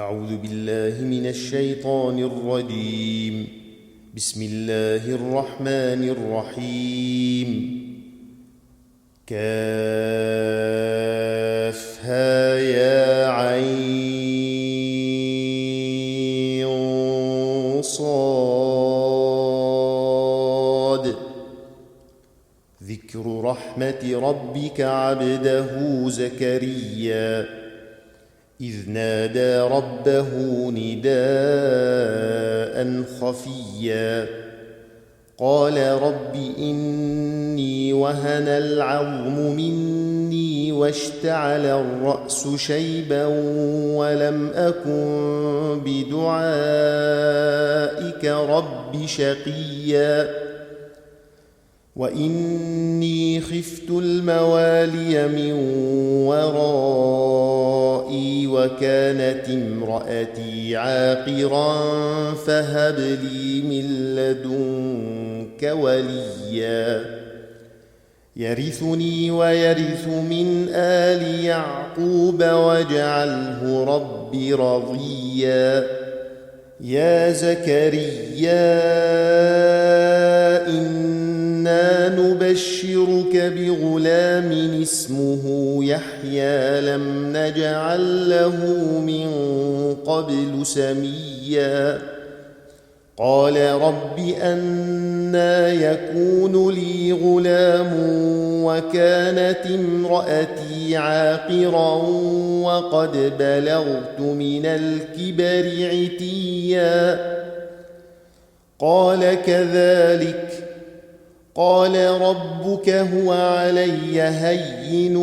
أعوذ بالله من الشيطان الرجيم. بسم الله الرحمن الرحيم. كافها يا عين صاد. ذكر رحمة ربك عبده زكريا إذ نادى ربه نداء خفيا قال رب إني وهن العظم مني واشتعل الرأس شيبا ولم أكن بدعائك رب شقيا وإني خفت الموالي من ورائي وكانت امرأتي عاقرا فهب لي من لدنك وليا يرثني ويرث من آل يعقوب واجعله رب رضيا يا زكريا إنا نبشرك بغلام اسمه يحيى لم نجعل له من قبل سميا قال رب أنى يكون لي غلام وكانت امرأتي عاقرا وقد بلغت من الكبر عتيا قال كذلك قال ربك هو علي هين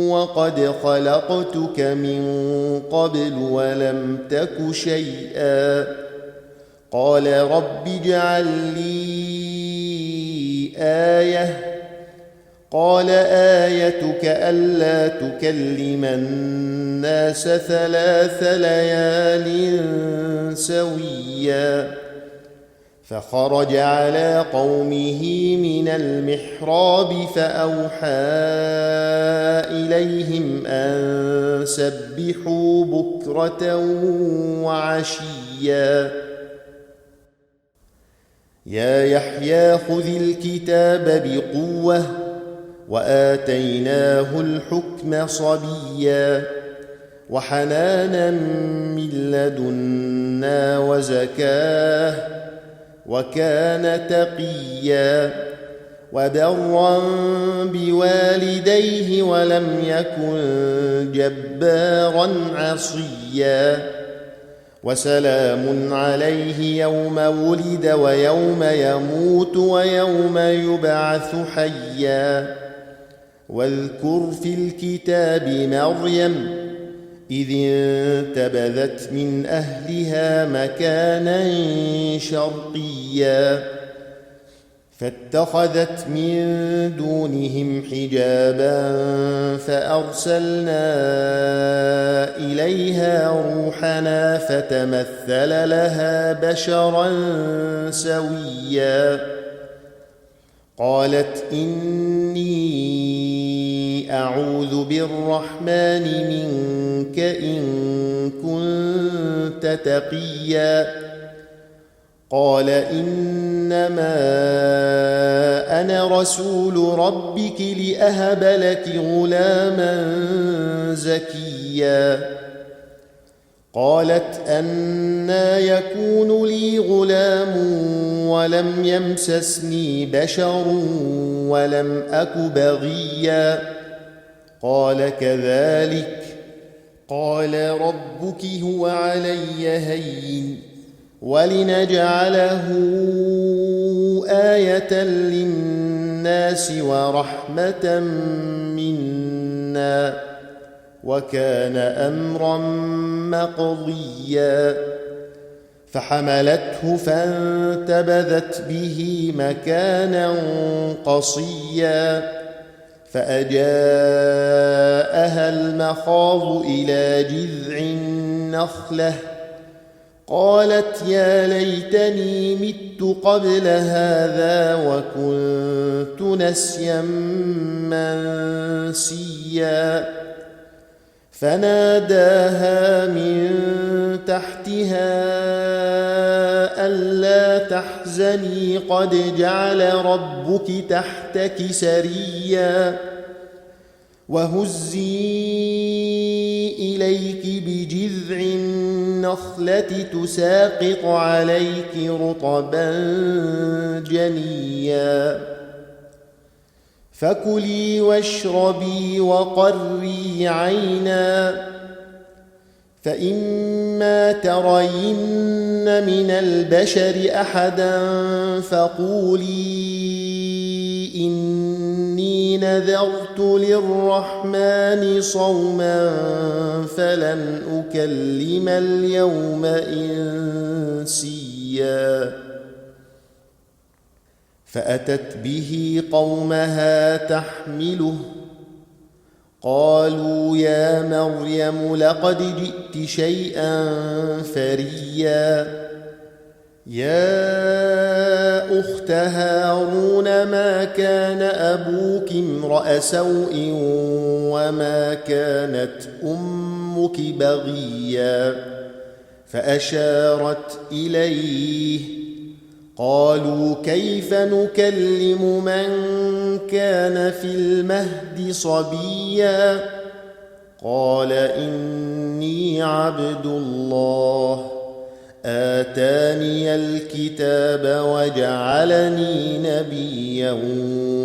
وقد خلقتك من قبل ولم تك شيئا قال رب اجعل لي آية قال آيتك ألا تكلم الناس 3 ليال سويا فخرج على قومه من المحراب فأوحى إليهم أن سبحوا بكرة وعشيا يا يحيى خذ الكتاب بقوة وآتيناه الحكم صبيا وحنانا من لدنا وزكاه وكان تقيا وبرا بوالديه ولم يكن جبارا عصيا وسلام عليه يوم ولد ويوم يموت ويوم يبعث حيا واذكر في الكتاب مريم إذ انتبذت من أهلها مكانا شرقيا فاتخذت من دونهم حجابا فأرسلنا إليها روحنا فتمثل لها بشرا سويا قالت إني أعوذ بالرحمن منك إن كنت تقيا قال إنما أنا رسول ربك لأهب لك غلاما زكيا قالت أنى يكون لي غلام ولم يمسسني بشر ولم أك بغيا قال كذلك قال ربك هو علي هين ولنجعله آية للناس ورحمة منا وكان أمرا مقضيا فحملته فانتبذت به مكانا قصيا فأجاءها المخاض إلى جذع النخلة قالت يا ليتني مت قبل هذا وكنت نسيا منسيا فناداها من تحتها ألا تحزني قد جعل ربك تحتك سريا وهزي إليك بجذع النخلة تساقط عليك رطبا جنيا فكلي واشربي وقري عينا فإما ترين من البشر أحدا فقولي إني نذرت للرحمن صوما فلن أكلم اليوم إنسيا فأتت به قومها تحمله قالوا يا مريم لقد جئت شيئا فريا يا أخت هارون ما كان أبوك امرأ سوء وما كانت أمك بغيا فأشارت إليه قالوا كيف نكلم من كان في المهد صبيا قال إني عبد الله آتاني الكتاب وجعلني نبيا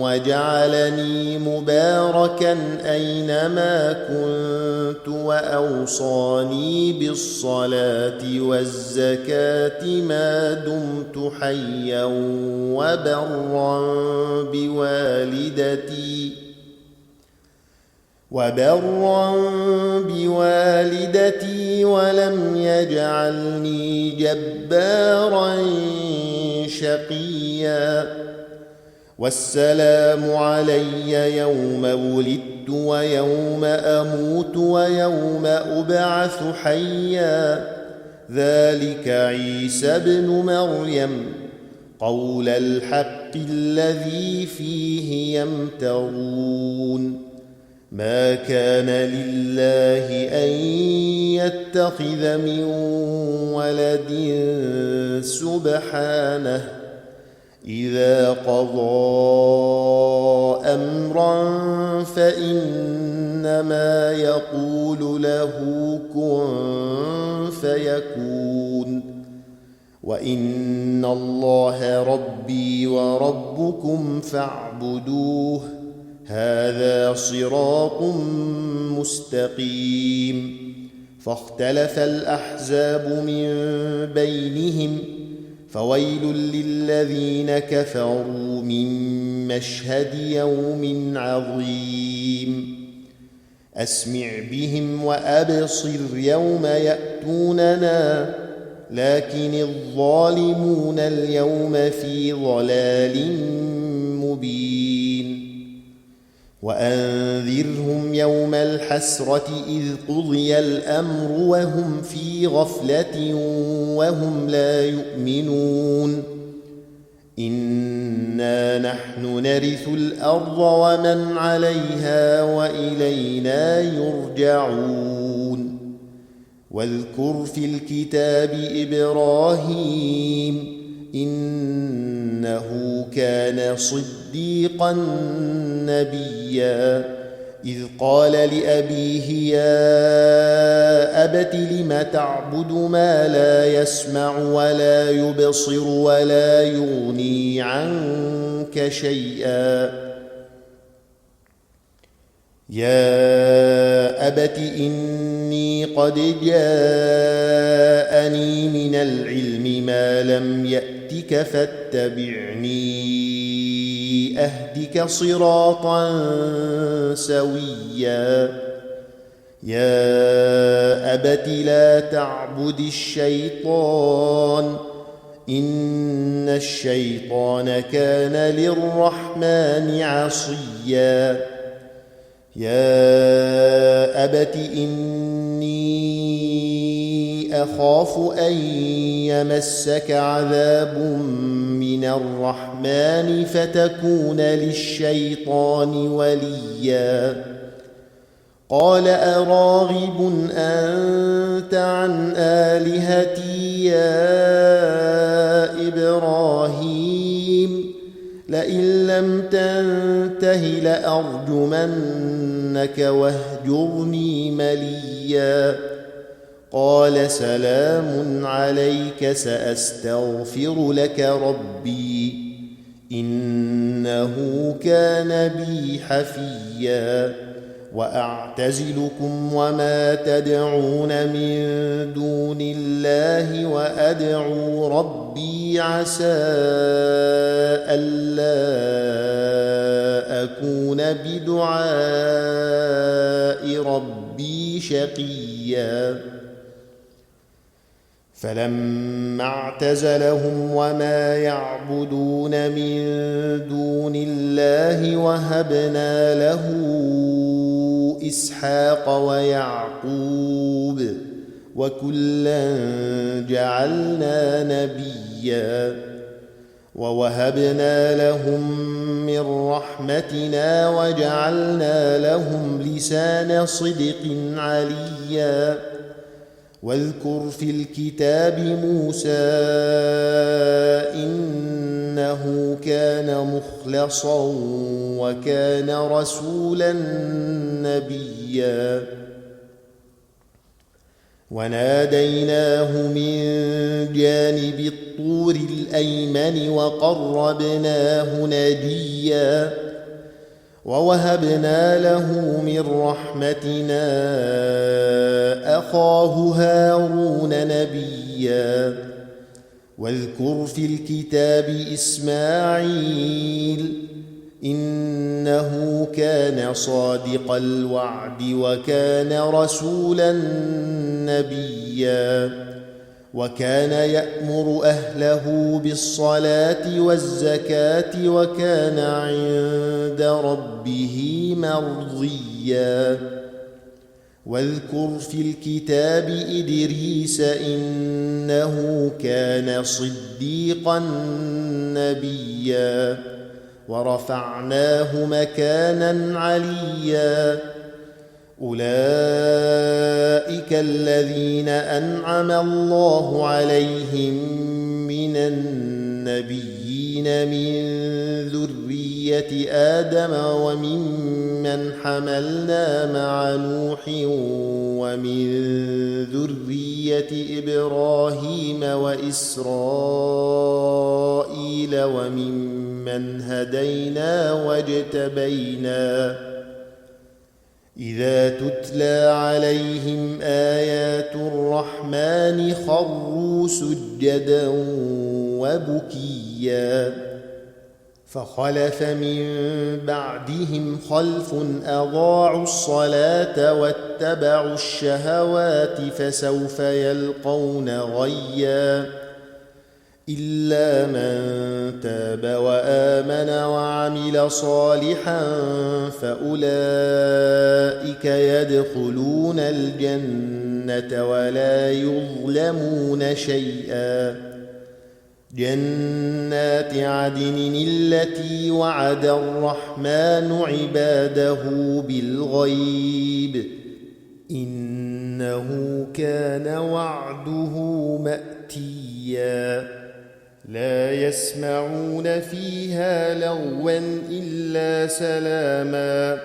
وجعلني مباركا أينما كنت وأوصاني بالصلاة والزكاة ما دمت حيا وبرا بوالدتي ولم يجعلني جبارا شقيا والسلام علي يوم ولدت ويوم أموت ويوم أبعث حيا ذلك عيسى ابن مريم قول الحق الذي فيه يمترون ما كان لله أن يتخذ من ولد سبحانه إذا قضى أمرا فإنما يقول له كن فيكون وإن الله ربي وربكم فاعبدوه هذا صراط مستقيم فاختلف الأحزاب من بينهم فويل للذين كفروا من مشهد يوم عظيم أسمع بهم وأبصر يوم يأتوننا لكن الظالمون اليوم في ضلال مبين وأنذرهم يوم الحسرة إذ قضي الأمر وهم في غفلة وهم لا يؤمنون إنا نحن نرث الأرض ومن عليها وإلينا يرجعون واذكر في الكتاب إبراهيم إنه كان صديقا نبيا إذ قال لأبيه يا أبت لم تعبد ما لا يسمع ولا يبصر ولا يغني عنك شيئا يا أبت إني قد جاءني من العلم ما لم يأتك فاتبعني أهدك صراطا سويا يا أبت لا تعبد الشيطان إن الشيطان كان للرحمن عصيا يا أبت إني أخاف أن يمسك عذاب من الرحمن فتكون للشيطان وليا قال أراغب أنت عن آلهتي يا إبراهيم لئن لم تنته لأرجمنك واهجرني مليا قال سلام عليك سأستغفر لك ربي إنه كان بي حفيا وأعتزلكم وما تدعون من دون الله وأدعو ربي عسى ألا أكون بدعاء ربي شقيا فلما اعتزلهم وما يعبدون من دون الله وهبنا له إسحاق ويعقوب وكلا جعلنا نبيا ووهبنا لهم من رحمتنا وجعلنا لهم لسان صدق عليا واذكر في الكتاب موسى إنه كان مخلصا وكان رسولا نبيا وناديناه من جانب الطور الأيمن وقربناه نجيا ووهبنا له من رحمتنا أخاه هارون نبيا واذكر في الكتاب إسماعيل إنه كان صادق الوعد وكان رسولا نبيا وكان يأمر أهله بالصلاة والزكاة وكان عند ربه مرضيا واذكر في الكتاب إدريس إنه كان صديقا نبيا ورفعناه مكانا عليا أولئك الذين أنعم الله عليهم من النبيين من ذرية آدم وممن حملنا مع نوح ومن ذرية إبراهيم وإسرائيل وممن هدينا واجتبينا إذا تتلى عليهم آيات الرحمن خروا سجدا وبكيا فخلف من بعدهم خلف أضاعوا الصلاة واتبعوا الشهوات فسوف يلقون غيا إلا من تاب وآمن وعمل صالحا فأولئك يدخلون الجنة ولا يظلمون شيئا جنات عدن التي وعد الرحمن عباده بالغيب إنه كان وعده مأتيا لا يسمعون فيها لغوا إلا سلاما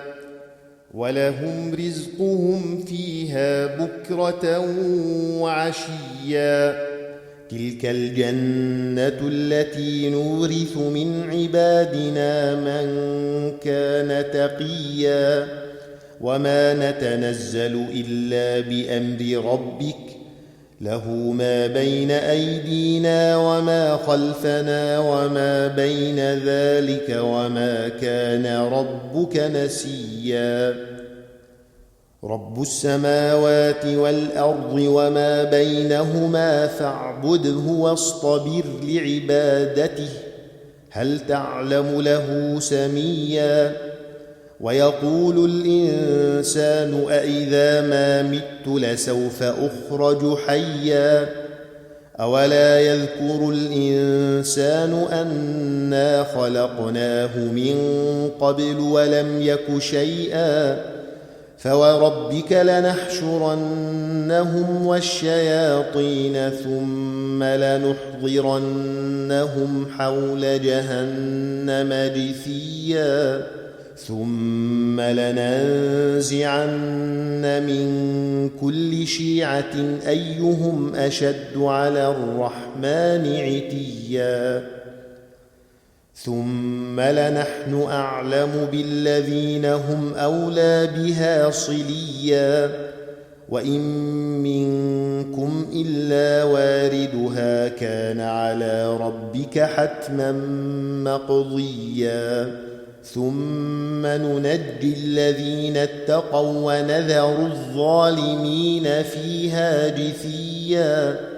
ولهم رزقهم فيها بكرة وعشيا تلك الجنة التي نورث من عبادنا من كان تقيا وما نتنزل إلا بأمر ربك له ما بين أيدينا وما خلفنا وما بين ذلك وما كان ربك نسيا رب السماوات والأرض وما بينهما فاعبده واصطبر لعبادته هل تعلم له سميا ويقول الإنسان أإذا ما مت لسوف أخرج حيا أولا يذكر الإنسان أنا خلقناه من قبل ولم يك شيئا فوربك لنحشرنهم والشياطين ثم لنحضرنهم حول جهنم جثيا ثم لننزعن من كل شيعة أيهم أشد على الرحمن عتيا ثم لنحن أعلم بالذين هم أولى بها صليا وإن منكم إلا واردها كان على ربك حتما مقضيا ثم ننجي الذين اتقوا ونذر الظالمين فيها جثيا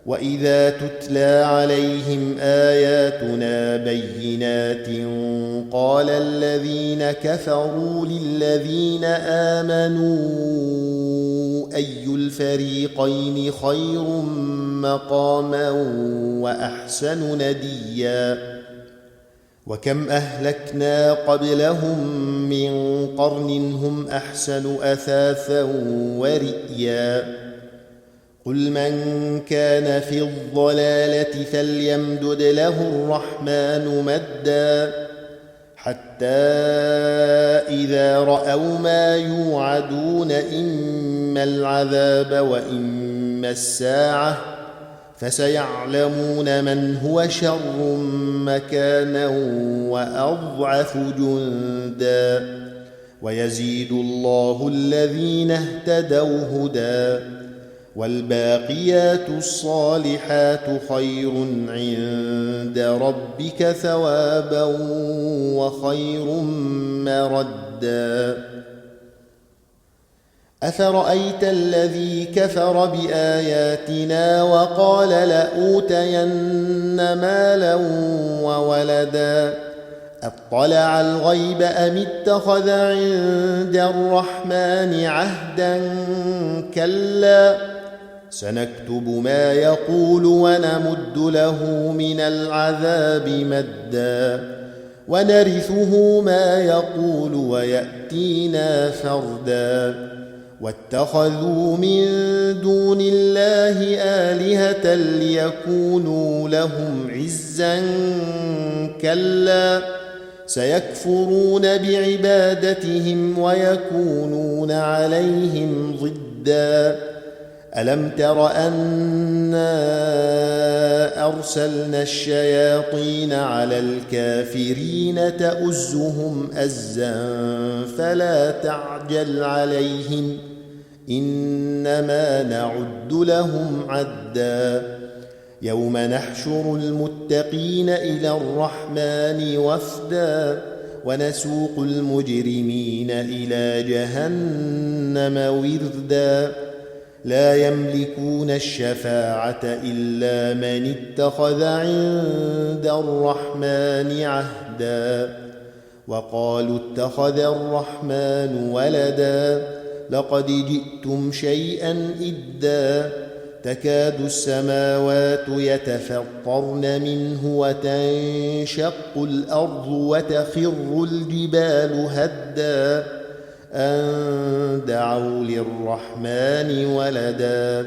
وإذا تتلى عليهم آياتنا بينات قال الذين كفروا للذين آمنوا أي الفريقين خير مقاما وأحسن نديا وكم أهلكنا قبلهم من قرن هم أحسن أثاثا ورئيا قل من كان في الضلالة فليمدد له الرحمن مدا حتى إذا رأوا ما يوعدون إما العذاب وإما الساعة فسيعلمون من هو شر مكانا وأضعف جندا ويزيد الله الذين اهتدوا هدى والباقيات الصالحات خير عند ربك ثوابا وخير مردا أفرأيت الذي كفر بآياتنا وقال لأوتين مالا وولدا أطلع الغيب أم اتخذ عند الرحمن عهدا كلا سنكتب ما يقول ونمد له من العذاب مدا ونرثه ما يقول ويأتينا فردا واتخذوا من دون الله آلهة ليكونوا لهم عزا كلا سيكفرون بعبادتهم ويكونون عليهم ضدا ألم تر أنا أرسلنا الشياطين على الكافرين تؤزهم أزا فلا تعجل عليهم إنما نعد لهم عدا يوم نحشر المتقين إلى الرحمن وفدا ونسوق المجرمين إلى جهنم وردا لا يملكون الشفاعة إلا من اتخذ عند الرحمن عهدا وقالوا اتخذ الرحمن ولدا لقد جئتم شيئا إدا تكاد السماوات يتفطرن منه وتنشق الأرض وتخر الجبال هدا أن دعوا للرحمن ولدا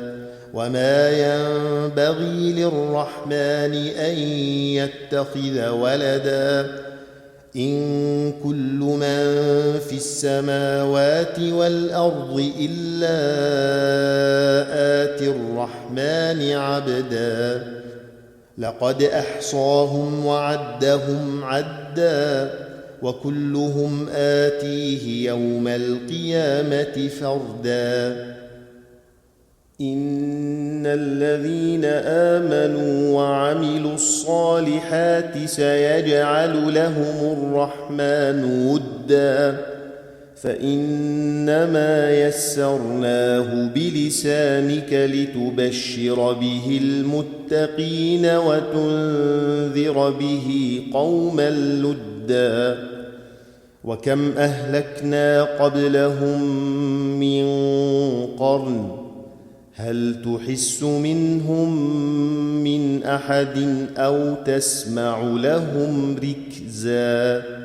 وما ينبغي للرحمن أن يتخذ ولدا إن كل من في السماوات والأرض إلا آتي الرحمن عبدا لقد أحصاهم وعدهم عدا وكلهم آتيه يوم القيامة فردا إن الذين آمنوا وعملوا الصالحات سيجعل لهم الرحمن ودا فإنما يسرناه بلسانك لتبشر به المتقين وتنذر به قوما لدا وكم أهلكنا قبلهم من قرن هل تحس منهم من أحد أو تسمع لهم ركزا